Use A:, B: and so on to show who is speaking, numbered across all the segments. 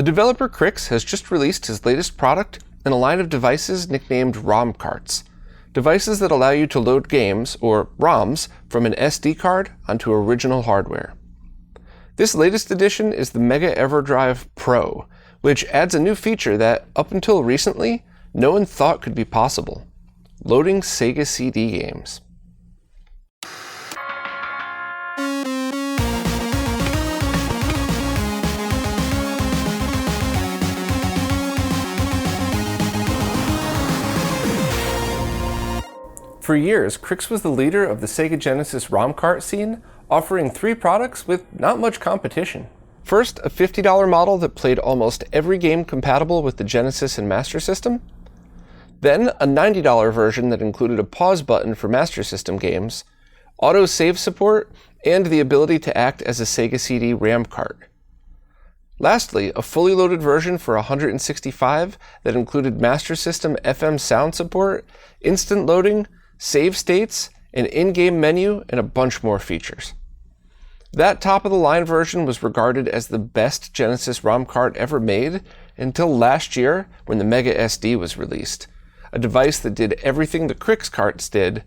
A: The developer Crix has just released his latest product in a line of devices nicknamed ROM carts. Devices that allow you to load games, or ROMs, from an SD card onto original hardware. This latest edition is the Mega Everdrive Pro, which adds a new feature that, up until recently, no one thought could be possible: loading Sega CD games. For years, Crix was the leader of the Sega Genesis ROM cart scene, offering 3 products with not much competition. First, a $50 model that played almost every game compatible with the Genesis and Master System. Then, a $90 version that included a pause button for Master System games, auto save support, and the ability to act as a Sega CD RAM cart. Lastly, a fully loaded version for $165 that included Master System FM sound support, instant loading, save states, an in-game menu, and a bunch more features. That top-of-the-line version was regarded as the best Genesis ROM cart ever made until last year when the Mega SD was released, a device that did everything the Crix carts did,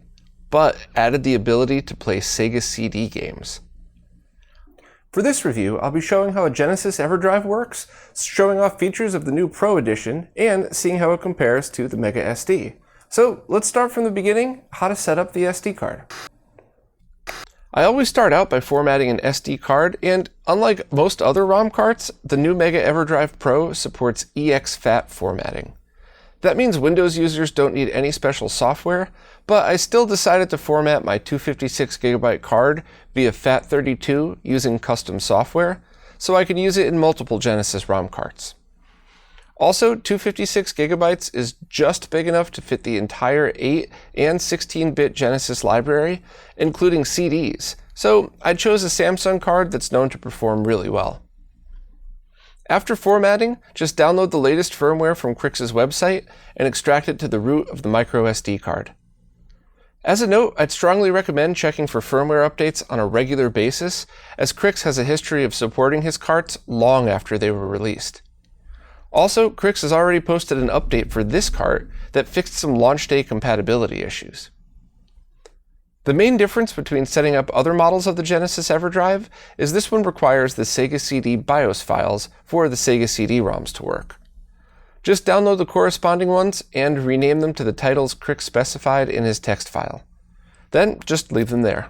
A: but added the ability to play Sega CD games. For this review, I'll be showing how a Genesis Everdrive works, showing off features of the new Pro Edition, and seeing how it compares to the Mega SD. So let's start from the beginning, how to set up the SD card. I always start out by formatting an SD card, and unlike most other ROM carts, the new Mega Everdrive Pro supports exFAT formatting. That means Windows users don't need any special software, but I still decided to format my 256GB card via FAT32 using custom software, so I can use it in multiple Genesis ROM carts. Also, 256GB is just big enough to fit the entire 8 and 16-bit Genesis library, including CDs, so I chose a Samsung card that's known to perform really well. After formatting, just download the latest firmware from Crix's website and extract it to the root of the MicroSD card. As a note, I'd strongly recommend checking for firmware updates on a regular basis, as Crix has a history of supporting his carts long after they were released. Also, Crix has already posted an update for this cart that fixed some launch day compatibility issues. The main difference between setting up other models of the Genesis Everdrive is this one requires the Sega CD BIOS files for the Sega CD ROMs to work. Just download the corresponding ones and rename them to the titles Crix specified in his text file. Then just leave them there.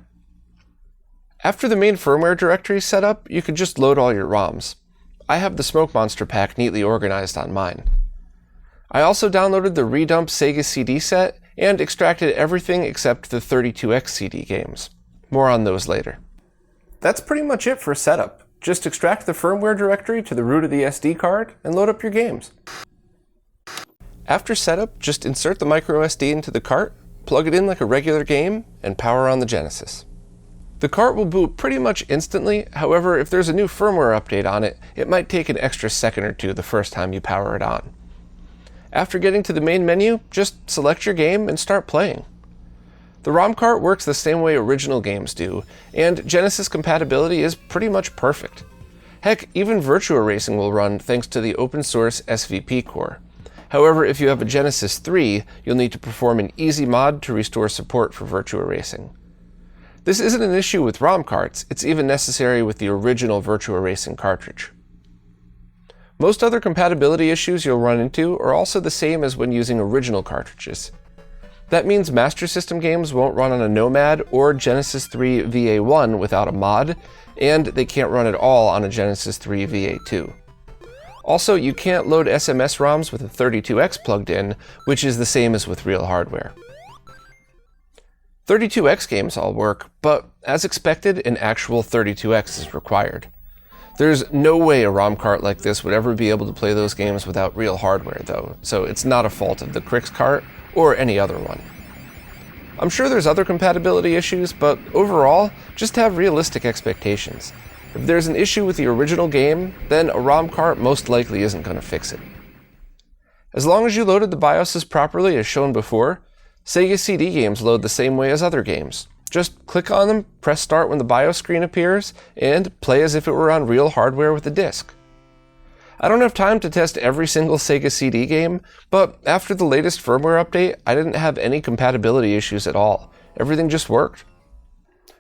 A: After the main firmware directory is set up, you can just load all your ROMs. I have the Smoke Monster pack neatly organized on mine. I also downloaded the redumped Sega CD set and extracted everything except the 32X CD games. More on those later. That's pretty much it for setup. Just extract the firmware directory to the root of the SD card and load up your games. After setup, just insert the microSD into the cart, plug it in like a regular game, and power on the Genesis. The cart will boot pretty much instantly, however, if there's a new firmware update on it, it might take an extra second or two the first time you power it on. After getting to the main menu, just select your game and start playing. The ROM cart works the same way original games do, and Genesis compatibility is pretty much perfect. Heck, even Virtua Racing will run thanks to the open source SVP core. However, if you have a Genesis 3, you'll need to perform an easy mod to restore support for Virtua Racing. This isn't an issue with ROM carts, it's even necessary with the original Virtua Racing cartridge. Most other compatibility issues you'll run into are also the same as when using original cartridges. That means Master System games won't run on a Nomad or Genesis 3 VA1 without a mod, and they can't run at all on a Genesis 3 VA2. Also, you can't load SMS ROMs with a 32X plugged in, which is the same as with real hardware. 32X games all work, but as expected, an actual 32X is required. There's no way a ROM cart like this would ever be able to play those games without real hardware though, so it's not a fault of the Crix cart or any other one. I'm sure there's other compatibility issues, but overall, just have realistic expectations. If there's an issue with the original game, then a ROM cart most likely isn't going to fix it. As long as you loaded the BIOSes properly as shown before, Sega CD games load the same way as other games. Just click on them, press start when the BIOS screen appears, and play as if it were on real hardware with a disc. I don't have time to test every single Sega CD game, but after the latest firmware update, I didn't have any compatibility issues at all. Everything just worked.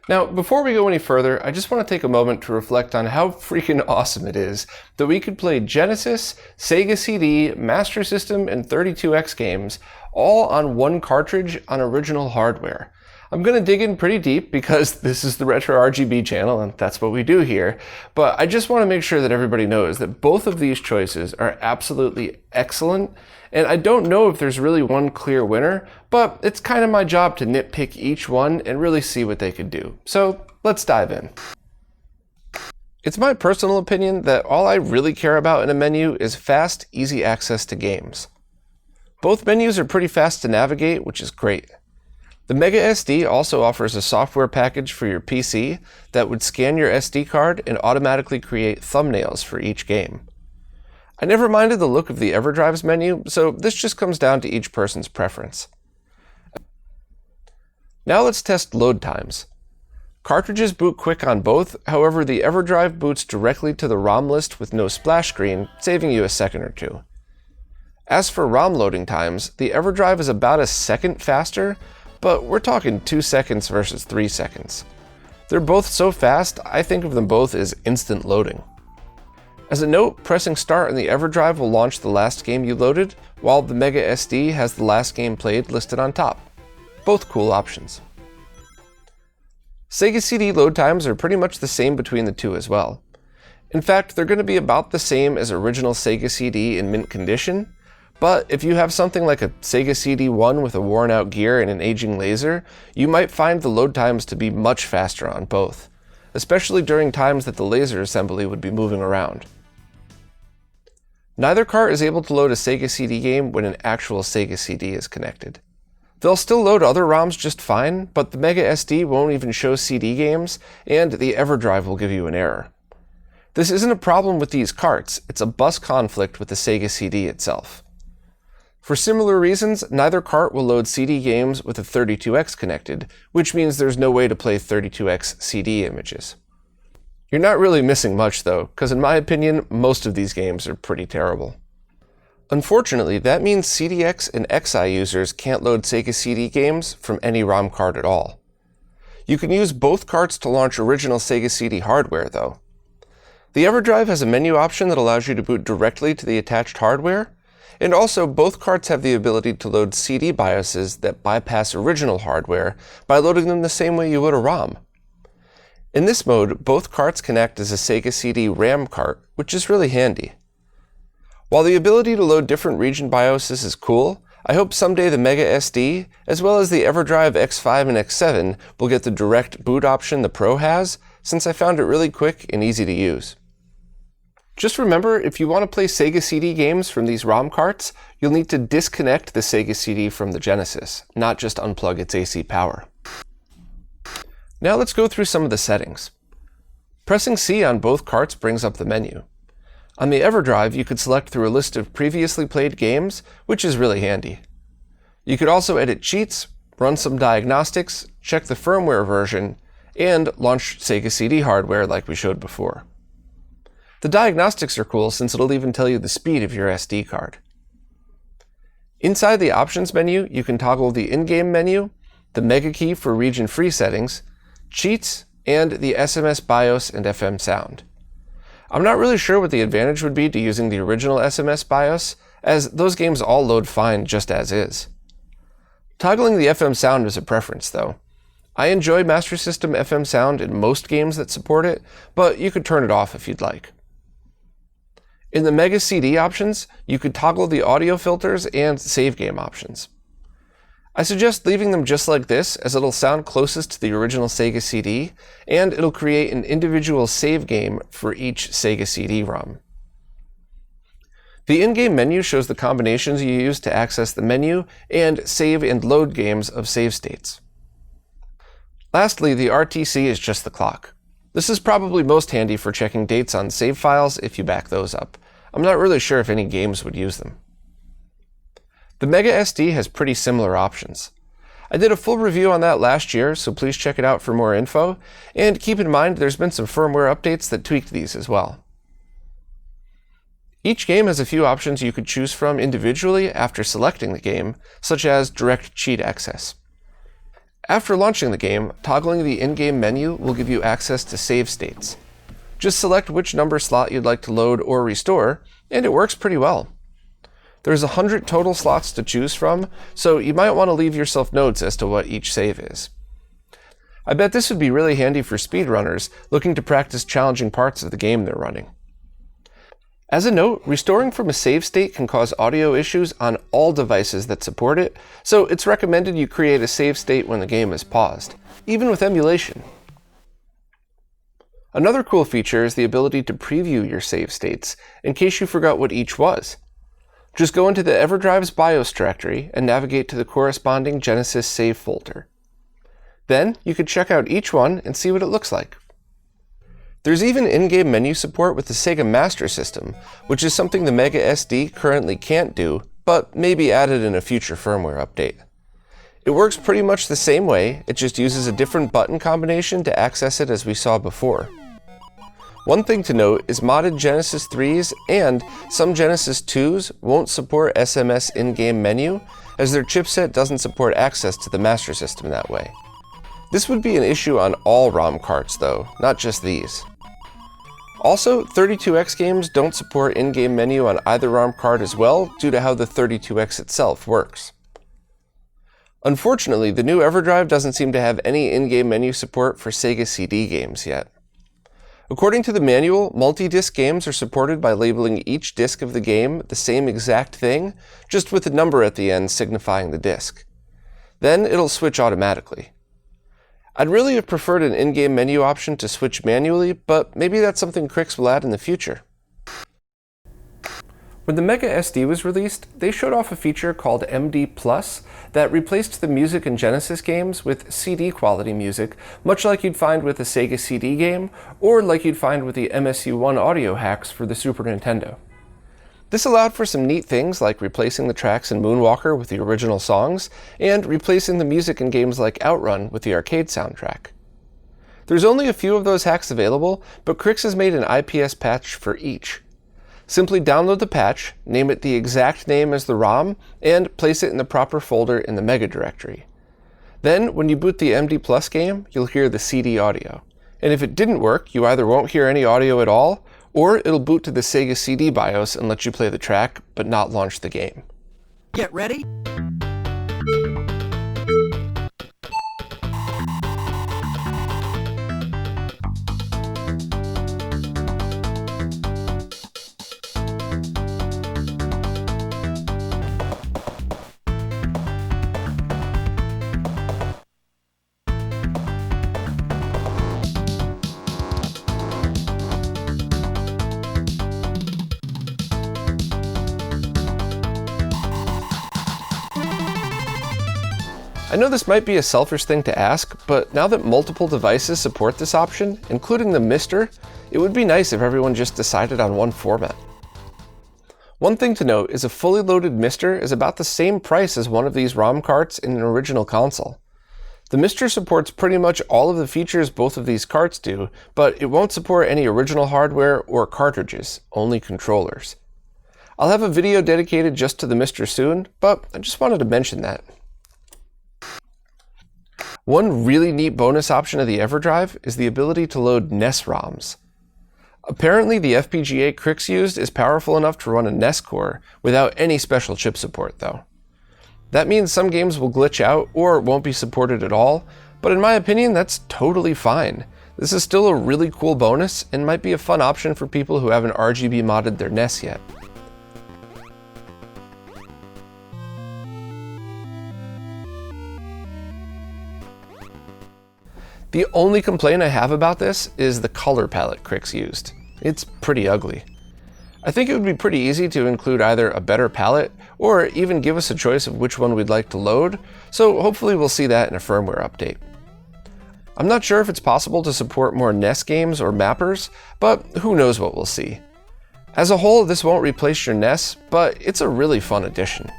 A: Now, before we go any further, I just want to take a moment to reflect on how freaking awesome it is that we could play Genesis, Sega CD, Master System, and 32X games all on one cartridge on original hardware. I'm going to dig in pretty deep because this is the RetroRGB channel and that's what we do here, but I just want to make sure that everybody knows that both of these choices are absolutely excellent, and I don't know if there's really one clear winner, but it's kind of my job to nitpick each one and really see what they could do. So let's dive in. It's my personal opinion that all I really care about in a menu is fast, easy access to games. Both menus are pretty fast to navigate, which is great. The MicroSD also offers a software package for your PC that would scan your SD card and automatically create thumbnails for each game. I never minded the look of the Everdrive's menu, so this just comes down to each person's preference. Now let's test load times. Cartridges boot quick on both, however the Everdrive boots directly to the ROM list with no splash screen, saving you a second or two. As for ROM loading times, the Everdrive is about a second faster, but we're talking 2 seconds versus 3 seconds. They're both so fast, I think of them both as instant loading. As a note, pressing start in the Everdrive will launch the last game you loaded, while the MicroSD has the last game played listed on top. Both cool options. Sega CD load times are pretty much the same between the two as well. In fact, they're going to be about the same as original Sega CD in mint condition, but if you have something like a Sega CD1 with a worn out gear and an aging laser, you might find the load times to be much faster on both, especially during times that the laser assembly would be moving around. Neither cart is able to load a Sega CD game when an actual Sega CD is connected. They'll still load other ROMs just fine, but the MicroSD won't even show CD games, and the Everdrive will give you an error. This isn't a problem with these carts, it's a bus conflict with the Sega CD itself. For similar reasons, neither cart will load CD games with a 32X connected, which means there's no way to play 32X CD images. You're not really missing much though, because in my opinion, most of these games are pretty terrible. Unfortunately, that means CDX and XI users can't load Sega CD games from any ROM card at all. You can use both carts to launch original Sega CD hardware though. The Everdrive has a menu option that allows you to boot directly to the attached hardware, and also both carts have the ability to load CD BIOSes that bypass original hardware by loading them the same way you would a ROM. In this mode, both carts can act as a Sega CD RAM cart, which is really handy. While the ability to load different region BIOSes is cool, I hope someday the MicroSD, as well as the Everdrive X5 and X7, will get the direct boot option the Pro has, since I found it really quick and easy to use. Just remember, if you want to play Sega CD games from these ROM carts, you'll need to disconnect the Sega CD from the Genesis, not just unplug its AC power. Now let's go through some of the settings. Pressing C on both carts brings up the menu. On the Everdrive, you could select through a list of previously played games, which is really handy. You could also edit cheats, run some diagnostics, check the firmware version, and launch Sega CD hardware like we showed before. The diagnostics are cool since it'll even tell you the speed of your SD card. Inside the options menu, you can toggle the in-game menu, the mega key for region-free settings, cheats, and the SMS BIOS and FM sound. I'm not really sure what the advantage would be to using the original SMS BIOS, as those games all load fine just as is. Toggling the FM sound is a preference though. I enjoy Master System FM sound in most games that support it, but you could turn it off if you'd like. In the Mega CD options, you could toggle the audio filters and save game options. I suggest leaving them just like this, as it'll sound closest to the original Sega CD, and it'll create an individual save game for each Sega CD-ROM. The in-game menu shows the combinations you use to access the menu and save and load games of save states. Lastly, the RTC is just the clock. This is probably most handy for checking dates on save files if you back those up. I'm not really sure if any games would use them. The MicroSD has pretty similar options. I did a full review on that last year, so please check it out for more info, and keep in mind there's been some firmware updates that tweaked these as well. Each game has a few options you could choose from individually after selecting the game, such as direct cheat access. After launching the game, toggling the in-game menu will give you access to save states. Just select which number slot you'd like to load or restore, and it works pretty well. There's 100 total slots to choose from, so you might want to leave yourself notes as to what each save is. I bet this would be really handy for speedrunners looking to practice challenging parts of the game they're running. As a note, restoring from a save state can cause audio issues on all devices that support it, so it's recommended you create a save state when the game is paused, even with emulation. Another cool feature is the ability to preview your save states, in case you forgot what each was. Just go into the Everdrive's BIOS directory and navigate to the corresponding Genesis save folder. Then, you can check out each one and see what it looks like. There's even in-game menu support with the Sega Master System, which is something the MicroSD currently can't do, but may be added in a future firmware update. It works pretty much the same way, it just uses a different button combination to access it as we saw before. One thing to note is modded Genesis 3s and some Genesis 2s won't support SMS in-game menu, as their chipset doesn't support access to the Master System that way. This would be an issue on all ROM carts though, not just these. Also, 32X games don't support in-game menu on either ROM card as well due to how the 32X itself works. Unfortunately, the new Everdrive doesn't seem to have any in-game menu support for Sega CD games yet. According to the manual, multi-disc games are supported by labeling each disc of the game the same exact thing, just with a number at the end signifying the disc. Then it'll switch automatically. I'd really have preferred an in-game menu option to switch manually, but maybe that's something Crix will add in the future. When the MicroSD was released, they showed off a feature called MDPro that replaced the music in Genesis games with CD quality music, much like you'd find with a Sega CD game, or like you'd find with the MSU1 audio hacks for the Super Nintendo. This allowed for some neat things like replacing the tracks in Moonwalker with the original songs, and replacing the music in games like Outrun with the arcade soundtrack. There's only a few of those hacks available, but Crix has made an IPS patch for each. Simply download the patch, name it the exact name as the ROM, and place it in the proper folder in the Mega directory. Then, when you boot the MDPro game, you'll hear the CD audio. And if it didn't work, you either won't hear any audio at all, or it'll boot to the Sega CD BIOS and let you play the track, but not launch the game.
B: Get ready.
A: I know this might be a selfish thing to ask, but now that multiple devices support this option, including the MiSTer, it would be nice if everyone just decided on one format. One thing to note is a fully loaded MiSTer is about the same price as one of these ROM carts in an original console. The MiSTer supports pretty much all of the features both of these carts do, but it won't support any original hardware or cartridges, only controllers. I'll have a video dedicated just to the MiSTer soon, but I just wanted to mention that. One really neat bonus option of the Everdrive is the ability to load NES ROMs. Apparently the FPGA Crix used is powerful enough to run a NES core without any special chip support though. That means some games will glitch out or won't be supported at all, but in my opinion that's totally fine. This is still a really cool bonus and might be a fun option for people who haven't RGB modded their NES yet. The only complaint I have about this is the color palette Crix used. It's pretty ugly. I think it would be pretty easy to include either a better palette or even give us a choice of which one we'd like to load, so hopefully we'll see that in a firmware update. I'm not sure if it's possible to support more NES games or mappers, but who knows what we'll see. As a whole, this won't replace your NES, but it's a really fun addition.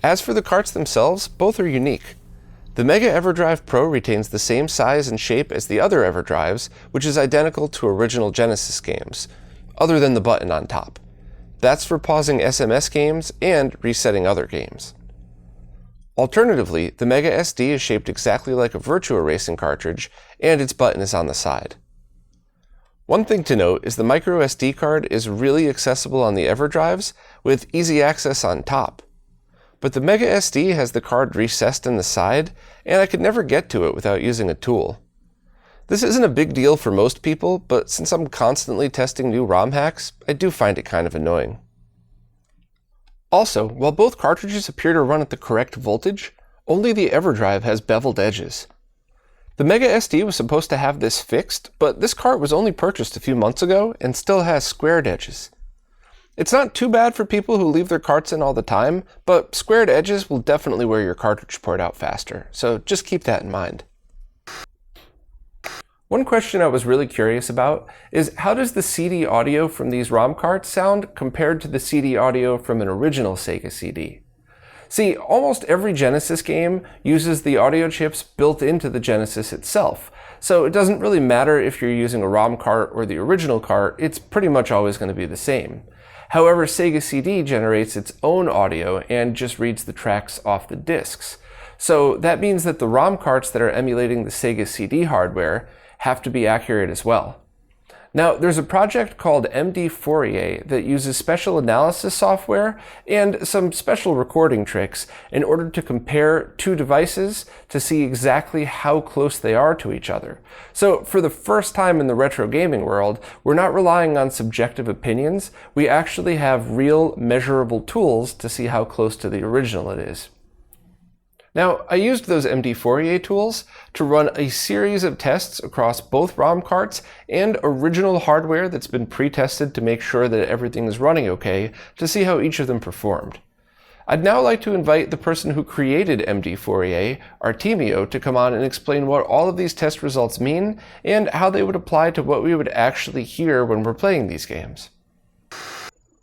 A: As for the carts themselves, both are unique. The Mega Everdrive Pro retains the same size and shape as the other Everdrives, which is identical to original Genesis games, other than the button on top. That's for pausing SMS games and resetting other games. Alternatively, the Mega SD is shaped exactly like a Virtua Racing cartridge, and its button is on the side. One thing to note is the MicroSD card is really accessible on the Everdrives, with easy access on top. But the Mega SD has the card recessed in the side, and I could never get to it without using a tool. This isn't a big deal for most people, but since I'm constantly testing new ROM hacks, I do find it kind of annoying. Also, while both cartridges appear to run at the correct voltage, only the Everdrive has beveled edges. The Mega SD was supposed to have this fixed, but this cart was only purchased a few months ago and still has squared edges. It's not too bad for people who leave their carts in all the time, but squared edges will definitely wear your cartridge port out faster, so just keep that in mind. One question I was really curious about is how does the CD audio from these ROM carts sound compared to the CD audio from an original Sega CD? See, almost every Genesis game uses the audio chips built into the Genesis itself, so it doesn't really matter if you're using a ROM cart or the original cart, it's pretty much always going to be the same. However, Sega CD generates its own audio and just reads the tracks off the discs. So that means that the ROM carts that are emulating the Sega CD hardware have to be accurate as well. Now, there's a project called MDFourier that uses special analysis software and some special recording tricks in order to compare two devices to see exactly how close they are to each other. So for the first time in the retro gaming world, we're not relying on subjective opinions, we actually have real measurable tools to see how close to the original it is. Now, I used those MDFourier tools to run a series of tests across both ROM carts and original hardware that's been pre-tested to make sure that everything is running okay to see how each of them performed. I'd now like to invite the person who created MDFourier, Artemio, to come on and explain what all of these test results mean and how they would apply to what we would actually hear when we're playing these games.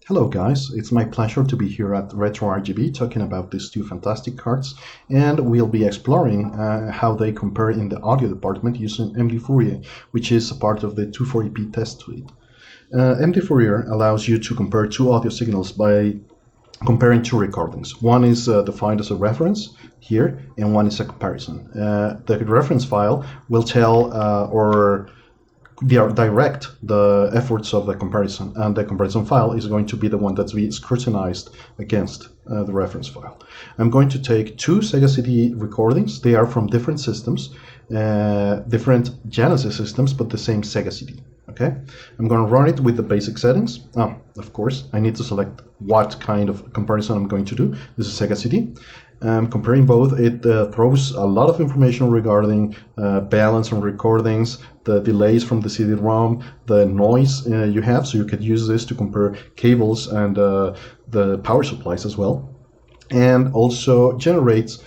B: Hello guys, it's my pleasure to be here at RetroRGB talking about these two fantastic cards, and we'll be exploring how they compare in the audio department using MDFourier, which is a part of the 240p test suite. MDFourier allows you to compare two audio signals by comparing two recordings. One is defined as a reference here, and one is a comparison. The reference file will tell or direct the efforts of the comparison, and the comparison file is going to be the one that's being scrutinized against the reference file. I'm going to take two Sega CD recordings. They are from different systems, different Genesis systems, but the same Sega CD. Okay, I'm going to run it with the basic settings. Of course, I need to select what kind of comparison I'm going to do. This is Sega CD. Comparing both, it throws a lot of information regarding balance on recordings, the delays from the CD-ROM, the noise you have, so you could use this to compare cables and the power supplies as well. And also generates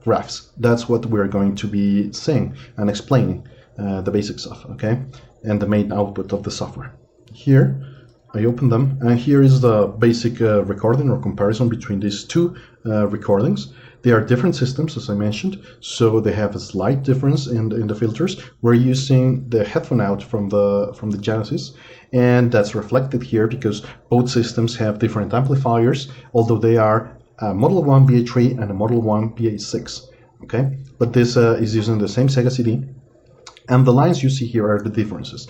B: graphs. That's what we're going to be seeing and explaining, the basics of, okay? And the main output of the software. Here, I open them, and here is the basic recording or comparison between these two recordings. They are different systems, as I mentioned, so they have a slight difference in the filters. We're using the headphone out from the Genesis, and that's reflected here because both systems have different amplifiers, although they are a Model 1 BA3 and a Model 1 BA6. Okay, but this is using the same Sega CD, and the lines you see here are the differences.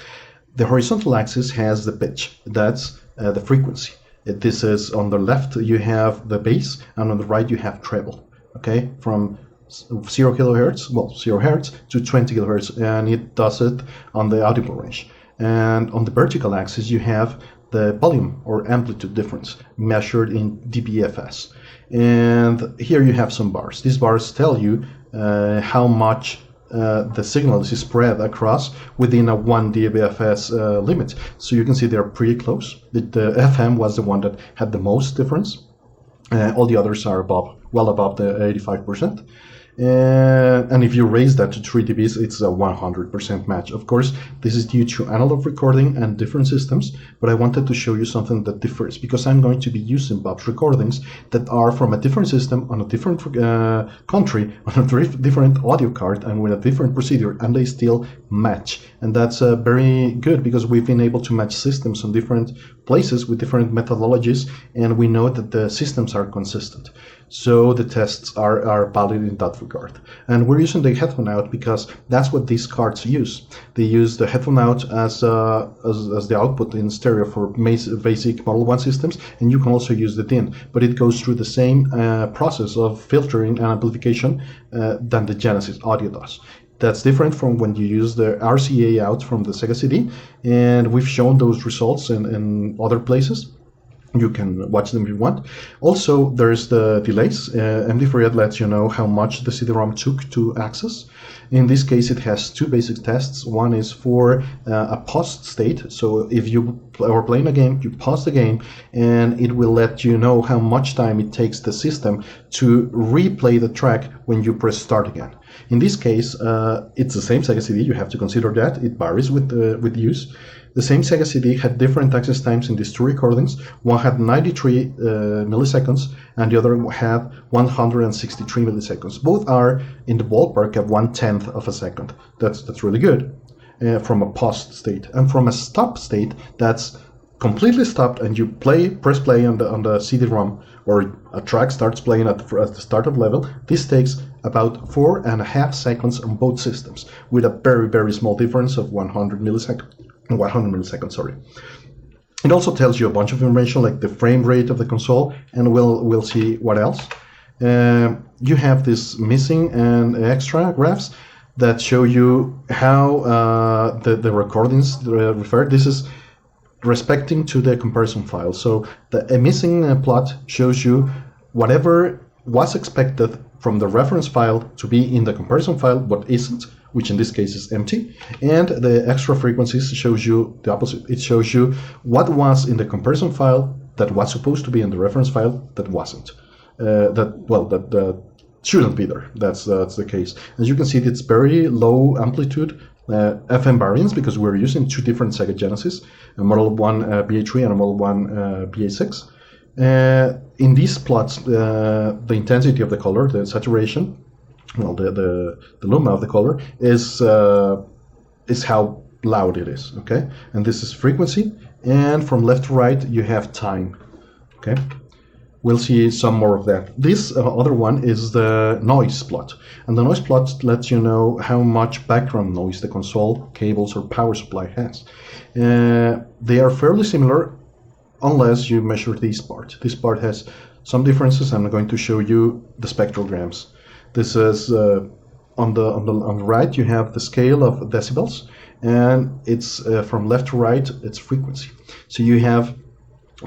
B: The horizontal axis has the pitch, that's the frequency. This is on the left you have the bass, and on the right you have treble. Okay, from 0 kilohertz, well, 0 hertz to 20 kilohertz, and it does it on the audible range. And on the vertical axis you have the volume or amplitude difference measured in dBFS. And here you have some bars. These bars tell you how much the signal is spread across within a 1 dBFS limit. So you can see they're pretty close. The FM was the one that had the most difference. All the others are well above the 85%. And if you raise that to 3 dBs, it's a 100% match. Of course, this is due to analog recording and different systems, but I wanted to show you something that differs, because I'm going to be using Bob's recordings that are from a different system, on a different country, on a different audio card, and with a different procedure, and they still match. And that's very good, because we've been able to match systems on different places with different methodologies, and we know that the systems are consistent. So the tests are valid in that regard. And we're using the headphone out because that's what these cards use. They use the headphone out as the output in stereo for basic Model 1 systems, and you can also use the DIN, but it goes through the same process of filtering and amplification than the Genesis audio does. That's different from when you use the RCA out from the Sega CD, and we've shown those results in other places. You can watch them if you want. Also, there's the delays. MDFourier lets you know how much the CD-ROM took to access. In this case, it has two basic tests. One is for a paused state. So if you are playing a game, you pause the game, and it will let you know how much time it takes the system to replay the track when you press start again. In this case, it's the same Sega CD. You have to consider that. It varies with use. The same Sega CD had different access times in these two recordings. One had 93 milliseconds, and the other had 163 milliseconds. Both are in the ballpark of 1/10 of a second. That's really good from a paused state. And from a stop state, that's completely stopped, and you press play on the CD-ROM, or a track starts playing at the startup level. This takes about 4.5 seconds on both systems, with a very, very small difference of 100 milliseconds, sorry. It also tells you a bunch of information, like the frame rate of the console, and we'll see what else. You have this missing and extra graphs that show you how the recordings refer. This is respecting to the comparison file. So the missing plot shows you whatever was expected from the reference file to be in the comparison file, but isn't, which in this case is empty. And the extra frequencies shows you the opposite. It shows you what was in the comparison file that was supposed to be in the reference file that wasn't. That shouldn't be there. That's the case. As you can see, it's very low amplitude FM variance, because we're using two different Sega Genesis, a Model 1 BA3 and a Model 1 BA6. In these plots, the intensity of the color, the saturation, well, the luma of the color is how loud it is. Okay, and this is frequency, and from left to right you have time. Okay, we'll see some more of that. This other one is the noise plot, and the noise plot lets you know how much background noise the console, cables, or power supply has. They are fairly similar, unless you measure this part. This part has some differences. I'm going to show you the spectrograms. This is on the right you have the scale of decibels, and it's from left to right it's frequency. So you have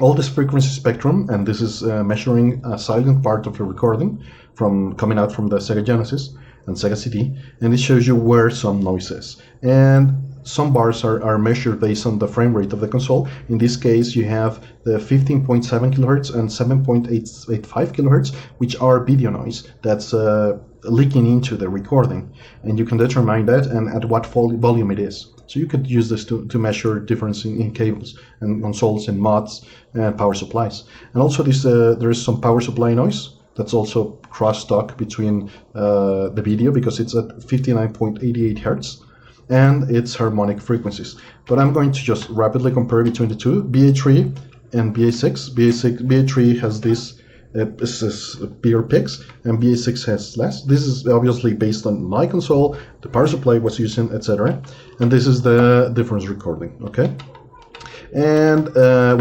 B: all this frequency spectrum, and this is measuring a silent part of the recording coming out from the Sega Genesis and Sega CD, and it shows you where some noise is. And some bars are measured based on the frame rate of the console. In this case, you have the 15.7 kilohertz and 7.85 kilohertz, which are video noise that's leaking into the recording. And you can determine that and at what volume it is. So you could use this to measure difference in cables and consoles and mods and power supplies. And also there is some power supply noise that's also crosstalk between the video, because it's at 59.88 hertz. And its harmonic frequencies. But I'm going to just rapidly compare between the two, BA3 and BA6. BA3 has this bigger peaks, and BA6 has less. This is obviously based on my console, the power supply was using, etc. And this is the difference recording, okay? And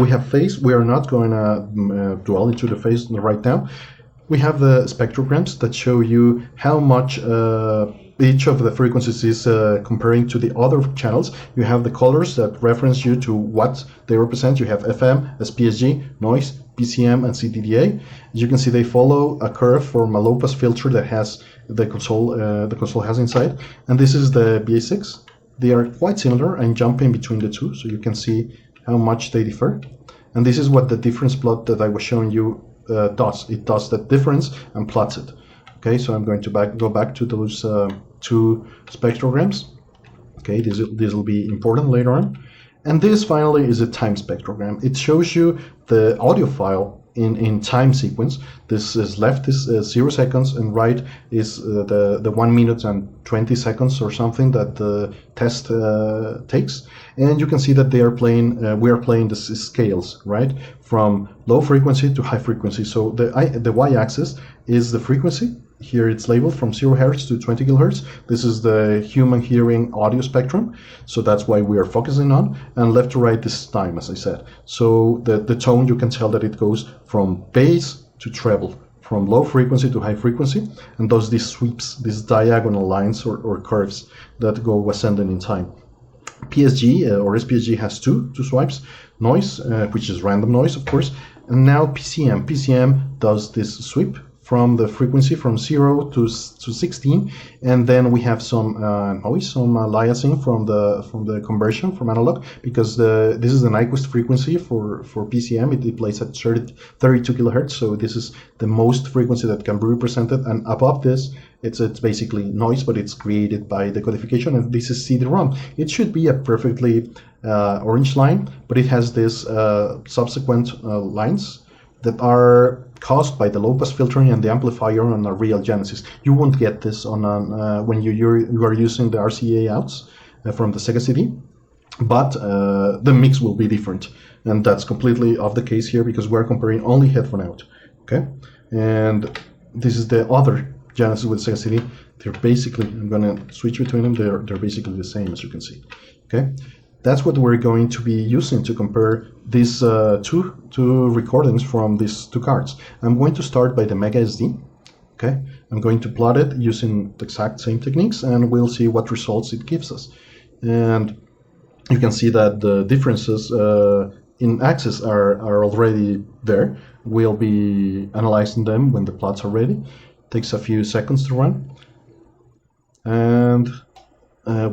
B: we have phase. We are not going to dwell into the phase right now. We have the spectrograms that show you how much each of the frequencies is comparing to the other channels. You have the colors that reference you to what they represent. You have FM, SPSG, noise, PCM, and CDDA. As you can see, they follow a curve from a low-pass filter that has the console has inside. And this is the BA6. They are quite similar. I'm jumping between the two, so you can see how much they differ. And this is what the difference plot that I was showing you does. It does that difference and plots it. Okay, so I'm going to go back to those two spectrograms. Okay, this will be important later on. And this finally is a time spectrogram. It shows you the audio file in time sequence. This is left is 0 seconds and right is the 1 minute and 20 seconds or something that the test takes. And you can see that they are playing, we are playing the scales, right? From low frequency to high frequency. So the y-axis is the frequency. Here it's labeled from 0 Hz to 20 kHz. This is the human hearing audio spectrum. So that's why we are focusing on. And left to right, this is time, as I said. So the tone, you can tell that it goes from bass to treble, from low frequency to high frequency, and does these sweeps, these diagonal lines or curves that go ascending in time. PSG or SPSG has two swipes, noise, which is random noise, of course, and now PCM. PCM does this sweep from the frequency from 0 to 16, and then we have some noise, some aliasing from the conversion from analog, because this is the Nyquist frequency for PCM. It plays at 32 kilohertz, so this is the most frequency that can be represented, and above this it's basically noise, but it's created by the codification, and this is CD-ROM. It should be a perfectly orange line, but it has this subsequent lines that are caused by the low-pass filtering and the amplifier on a real Genesis. You won't get this on when you are using the RCA outs from the Sega CD, but the mix will be different, and that's completely off the case here because we're comparing only headphone out. Okay, and this is the other Genesis with Sega CD. They're basically, I'm gonna switch between them. They're basically the same, as you can see. Okay. That's what we're going to be using to compare these two recordings from these two cards. I'm going to start by the MicroSD. Okay, I'm going to plot it using the exact same techniques, and we'll see what results it gives us. And you can see that the differences in axis are already there. We'll be analyzing them when the plots are ready. Takes a few seconds to run, and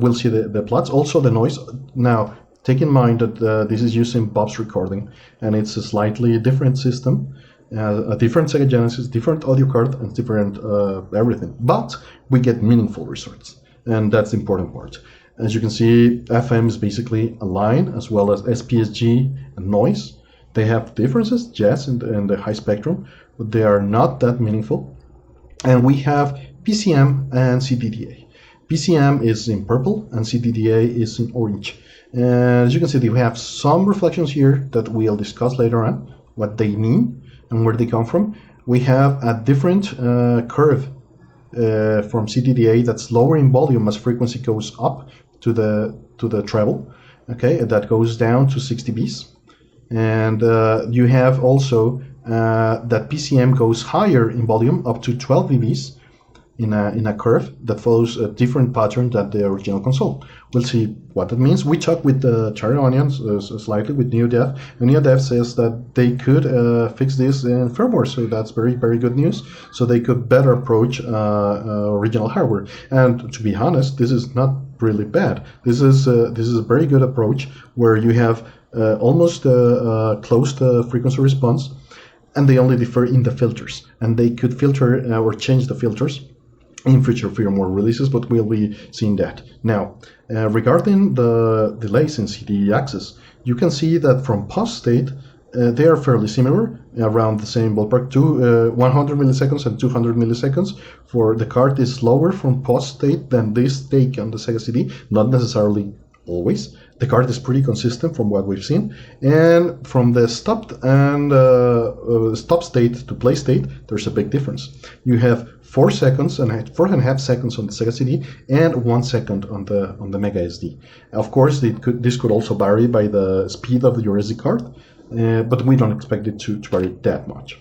B: we'll see the plots, also the noise. Now, take in mind that this is using Bob's recording, and it's a slightly different system, a different Sega Genesis, different audio card, and different everything. But we get meaningful results, and that's the important part. As you can see, FM is basically a line, as well as SPSG and noise. They have differences, yes, in the high spectrum, but they are not that meaningful. And we have PCM and CDDA. PCM is in purple and CDDA is in orange. And as you can see, we have some reflections here that we'll discuss later on, what they mean and where they come from. We have a different curve from CDDA that's lower in volume as frequency goes up to the treble. Okay, that goes down to 60 dBs. And you have also that PCM goes higher in volume, up to 12 dBs. In a curve that follows a different pattern than the original console. We'll see what that means. We talked with Cherry Onions slightly with NeoDev, and NeoDev says that they could fix this in firmware, so that's very, very good news. So they could better approach original hardware. And to be honest, this is not really bad. This is a very good approach where you have almost closed frequency response, and they only differ in the filters, and they could filter or change the filters in future firmware releases, but we'll be seeing that. Now, regarding the delays in CD axis, you can see that from pause state, they are fairly similar, around the same ballpark, 100 milliseconds and 200 milliseconds. For the card is slower from pause state than this take on the Sega CD, not necessarily always. The card is pretty consistent from what we've seen, and from the stopped and stop state to play state, there's a big difference. You have 4 seconds and 4.5 seconds on the Sega CD, and 1 second on the MicroSD. Of course, this could also vary by the speed of your SD card, but we don't expect it to vary that much.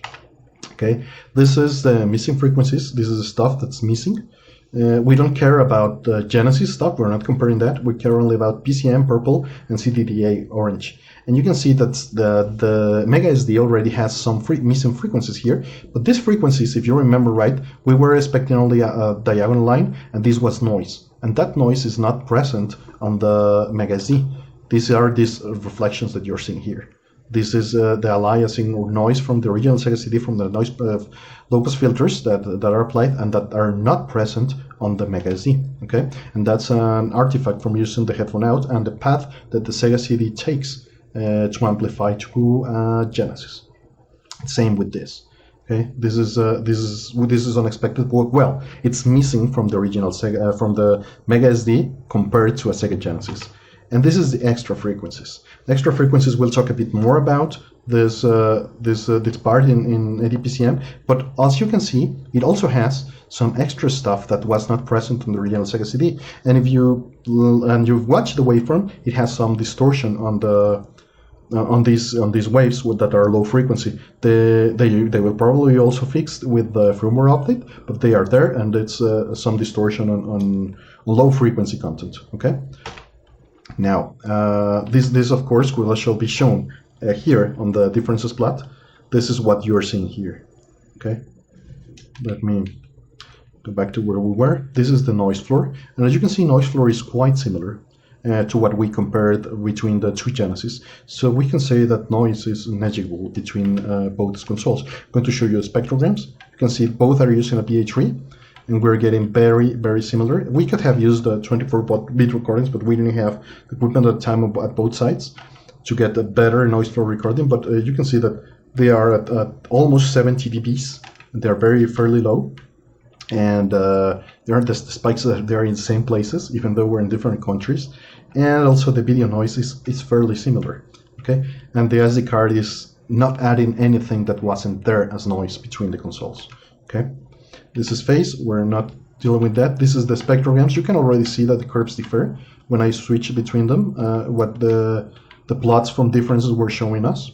B: Okay, this is the missing frequencies. This is the stuff that's missing. We don't care about the Genesis stuff, we're not comparing that. We care only about PCM purple and CDDA orange. And you can see that the MicroSD already has some missing frequencies here. But these frequencies, if you remember right, we were expecting only a diagonal line, and this was noise. And that noise is not present on the MicroSD. These are these reflections that you're seeing here. This is the aliasing or noise from the original Sega CD, from the noise low-pass filters that are applied and that are not present on the Mega SD. Okay, and that's an artifact from using the headphone out and the path that the Sega CD takes to amplify to Genesis. Same with this. Okay, this is unexpected. Well, it's missing from the original Sega, from the Mega SD compared to a Sega Genesis. And this is the extra frequencies. The extra frequencies we'll talk a bit more about this part in ADPCM. But as you can see, it also has some extra stuff that was not present in the original Sega CD. And if you've watched the waveform, it has some distortion on the on these waves that are low frequency. They will probably also fix with the firmware update, but they are there, and it's some distortion on low frequency content. Okay. Now, this of course shall be shown here on the differences plot. This is what you're seeing here. Okay, let me go back to where we were. This is the noise floor, and as you can see, noise floor is quite similar to what we compared between the two Genesis. So we can say that noise is negligible between both consoles. I'm going to show you the spectrograms. You can see both are using a PA3. And we're getting very, very similar. We could have used the 24-bit recordings, but we didn't have the equipment at the time at both sides to get a better noise floor recording. But you can see that they are at almost 70 dBs. They're fairly low. And the spikes they're in the same places, even though we're in different countries. And also the video noise is fairly similar. Okay, and the SD card is not adding anything that wasn't there as noise between the consoles. Okay. This is phase, we're not dealing with that. This is the spectrograms. You can already see that the curves differ when I switch between them, what the plots from differences were showing us.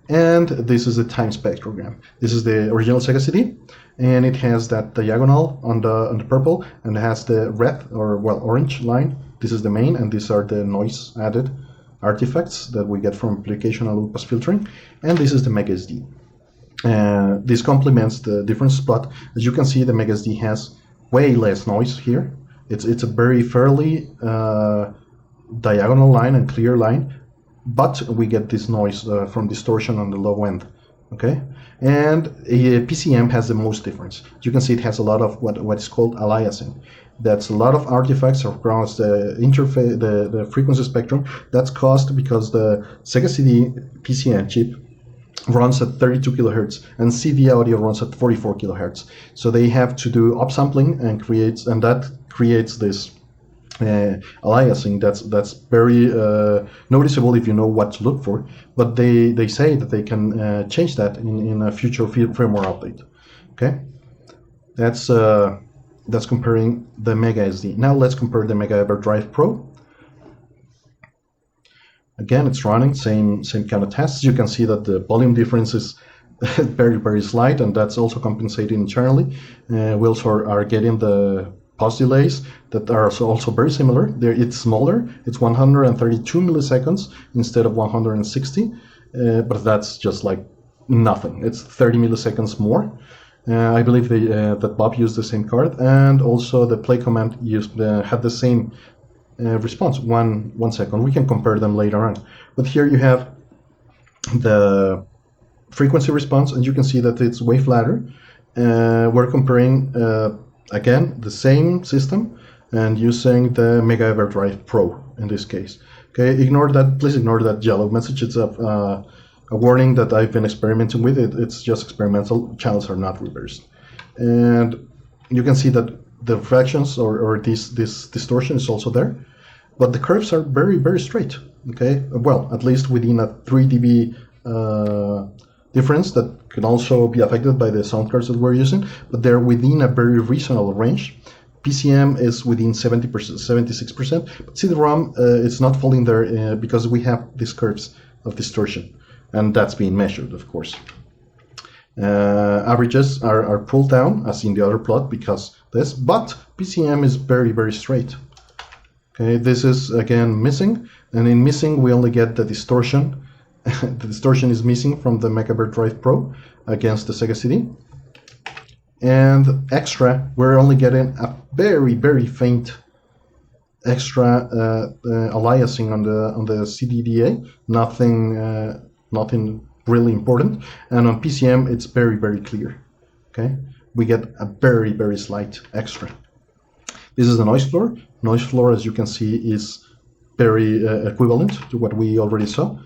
B: And this is the time spectrogram. This is the original Sega CD, and it has that diagonal on the purple, and it has the red or orange line. This is the main, and these are the noise added artifacts that we get from application and low-pass filtering. And this is the Mega SD. This complements the difference plot. As you can see, the Mega SD has way less noise here. It's a very fairly diagonal line and clear line, but we get this noise from distortion on the low end. Okay, and PCM has the most difference. You can see it has a lot of what is called aliasing. That's a lot of artifacts across the interface, the frequency spectrum. That's caused because the Sega CD PCM chip runs at 32 kilohertz and CD audio runs at 44 kilohertz. So they have to do upsampling and that creates this aliasing that's very noticeable if you know what to look for. But they say that they can change that in a future firmware update. Okay, that's comparing the Mega SD. Now let's compare the Mega Everdrive Pro. Again, it's running same kind of tests. You can see that the volume difference is very, very slight, and that's also compensated internally. We also are getting the pause delays that are also very similar. It's smaller. It's 132 milliseconds instead of 160, but that's just like nothing. It's 30 milliseconds more. I believe that Bob used the same card, and also the play command had the same response, 1 second. We can compare them later on, but here you have the frequency response, and you can see that it's way flatter. We're comparing again the same system and using the Mega Everdrive Pro in this case. Okay, please ignore that yellow message. It's a warning that I've been experimenting with. It's just experimental. Channels are not reversed, and you can see that the fractions or this distortion is also there, but the curves are very, very straight. Okay, well, at least within a 3 dB difference that can also be affected by the sound cards that we're using, but they're within a very reasonable range. PCM is within 70%, 76%, but CD-ROM it's not falling there because we have these curves of distortion, and that's being measured, of course. Averages are pulled down as in the other plot because this, but PCM is very, very straight. Okay, this is again missing, and in missing we only get the distortion. The distortion is missing from the Mega Everdrive Pro against the Sega CD. And extra, we're only getting a very, very faint extra aliasing on the CDDA. Nothing nothing really important. And on PCM, it's very, very clear. Okay, we get a very, very slight extra. This is the noise floor. Noise floor, as you can see, is very equivalent to what we already saw.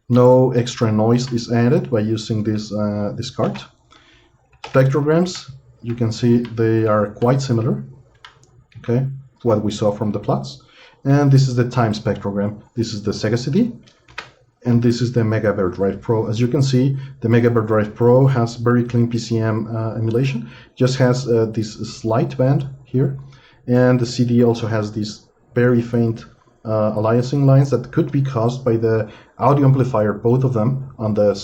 B: No extra noise is added by using this card. Spectrograms, you can see they are quite similar, okay, to what we saw from the plots. And this is the time spectrogram. This is the Sega CD, and this is the Mega Everdrive Pro. As you can see, the Mega Everdrive Pro has very clean PCM emulation, just has this slight band here, and the CD also has these very faint aliasing lines that could be caused by the audio amplifier, both of them on the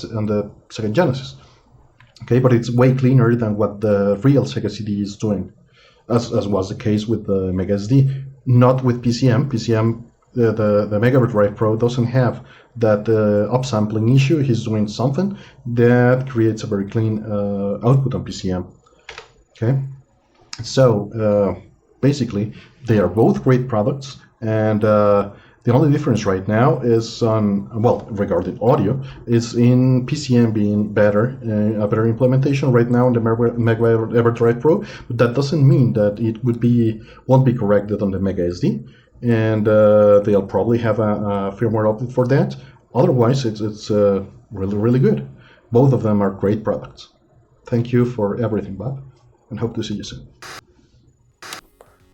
B: Sega Genesis. Okay, but it's way cleaner than what the real Sega CD is doing, as was the case with the Mega SD. Not with PCM. PCM, the Mega Everdrive Pro doesn't have that upsampling issue. He's doing something that creates a very clean output on PCM. Okay, so basically they are both great products, and the only difference right now is on, well, regarding audio, is in PCM being better, a better implementation right now in the Mega Everdrive Pro, but that doesn't mean that it won't be corrected on the Mega SD, and they'll probably have a firmware update for that. Otherwise, it's really, really good. Both of them are great products. Thank you for everything, Bob, and hope to see you soon.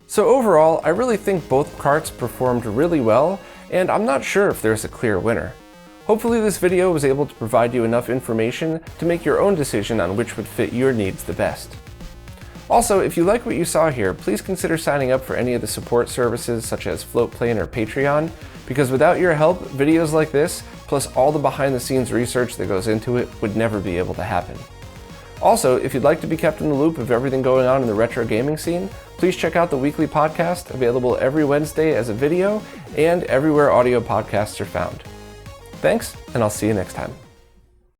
A: So overall, I really think both carts performed really well, and I'm not sure if there's a clear winner. Hopefully this video was able to provide you enough information to make your own decision on which would fit your needs the best. Also, if you like what you saw here, please consider signing up for any of the support services such as Floatplane or Patreon, because without your help, videos like this, plus all the behind-the-scenes research that goes into it, would never be able to happen. Also, if you'd like to be kept in the loop of everything going on in the retro gaming scene, please check out the weekly podcast, available every Wednesday as a video and everywhere audio podcasts are found. Thanks, and I'll see you next time.